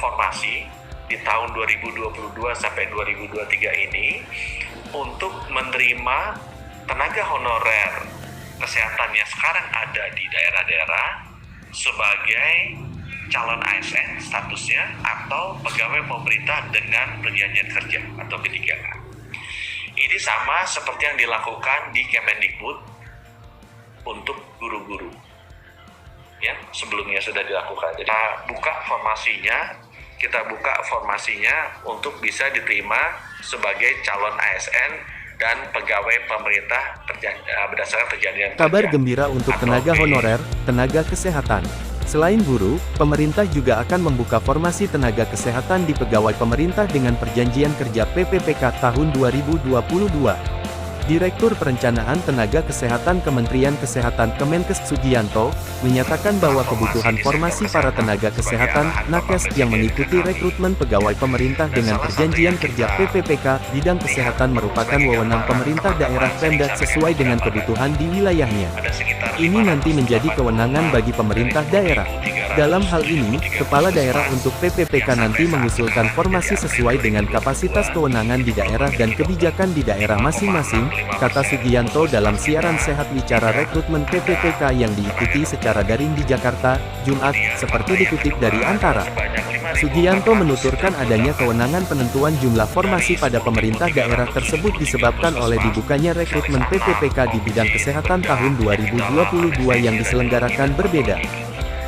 formasi di tahun 2022 sampai 2023 ini untuk menerima tenaga honorer kesehatan yang sekarang ada di daerah-daerah sebagai calon ASN statusnya atau pegawai pemerintah dengan perjanjian kerja atau P3K. Ini sama seperti yang dilakukan di Kemendikbud untuk guru-guru. Ya, sebelumnya sudah dilakukan. Jadi kita buka formasinya untuk bisa diterima sebagai calon ASN dan pegawai pemerintah berdasarkan perjanjian kerja. Kabar gembira untuk tenaga honorer, tenaga kesehatan. Selain guru, pemerintah juga akan membuka formasi tenaga kesehatan di pegawai pemerintah dengan perjanjian kerja PPPK tahun 2022. Direktur Perencanaan Tenaga Kesehatan Kementerian Kesehatan Kemenkes Sugianto, menyatakan bahwa kebutuhan formasi para tenaga kesehatan, nakes yang mengikuti rekrutmen pegawai pemerintah dengan perjanjian kerja PPPK, bidang kesehatan merupakan wewenang pemerintah daerah Pemda sesuai dengan kebutuhan di wilayahnya. Ini nanti menjadi kewenangan bagi pemerintah daerah. Dalam hal ini, Kepala Daerah untuk PPPK nanti mengusulkan formasi sesuai dengan kapasitas kewenangan di daerah dan kebijakan di daerah masing-masing, kata Sugianto dalam siaran Sehat Wicara rekrutmen PPPK yang diikuti secara daring di Jakarta, Jumat, seperti dikutip dari Antara. Sugianto menuturkan adanya kewenangan penentuan jumlah formasi pada pemerintah daerah tersebut disebabkan oleh dibukanya rekrutmen PPPK di bidang kesehatan tahun 2022 yang diselenggarakan berbeda.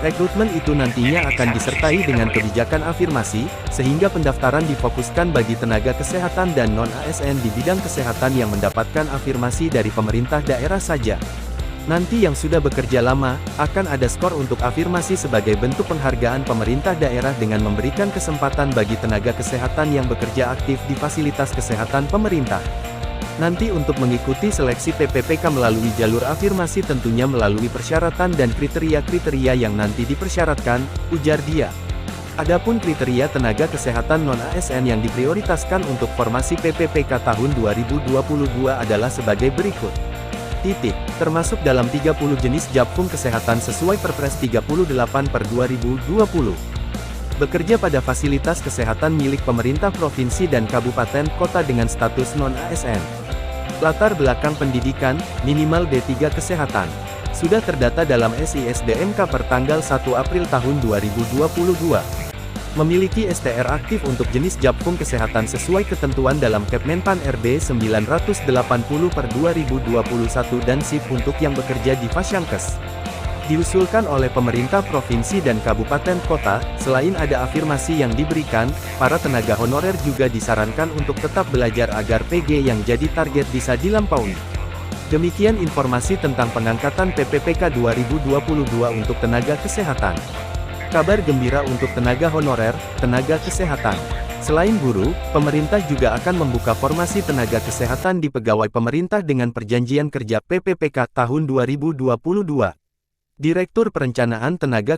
Rekrutmen itu nantinya akan disertai dengan kebijakan afirmasi, sehingga pendaftaran difokuskan bagi tenaga kesehatan dan non-ASN di bidang kesehatan yang mendapatkan afirmasi dari pemerintah daerah saja. Nanti yang sudah bekerja lama, akan ada skor untuk afirmasi sebagai bentuk penghargaan pemerintah daerah dengan memberikan kesempatan bagi tenaga kesehatan yang bekerja aktif di fasilitas kesehatan pemerintah. Nanti untuk mengikuti seleksi PPPK melalui jalur afirmasi tentunya melalui persyaratan dan kriteria-kriteria yang nanti dipersyaratkan, ujar dia. Adapun kriteria tenaga kesehatan non-ASN yang diprioritaskan untuk formasi PPPK tahun 2022 adalah sebagai berikut. Termasuk dalam 30 jenis japfung kesehatan sesuai Perpres 38/2020. Bekerja pada fasilitas kesehatan milik pemerintah provinsi dan kabupaten kota dengan status non-ASN. Latar belakang pendidikan, minimal D3 kesehatan. Sudah terdata dalam SISDMK per tanggal 1 April tahun 2022. Memiliki STR aktif untuk jenis japfung kesehatan sesuai ketentuan dalam Kepmenpan RB 980/2021 dan SIP untuk yang bekerja di Fasyankes. Diusulkan oleh pemerintah provinsi dan kabupaten kota, selain ada afirmasi yang diberikan, para tenaga honorer juga disarankan untuk tetap belajar agar PG yang jadi target bisa dilampaui. Demikian informasi tentang pengangkatan PPPK 2022 untuk tenaga kesehatan. Kabar gembira untuk tenaga honorer, tenaga kesehatan. Selain guru, pemerintah juga akan membuka formasi tenaga kesehatan di pegawai pemerintah dengan perjanjian kerja PPPK tahun 2022. Direktur Perencanaan Tenaga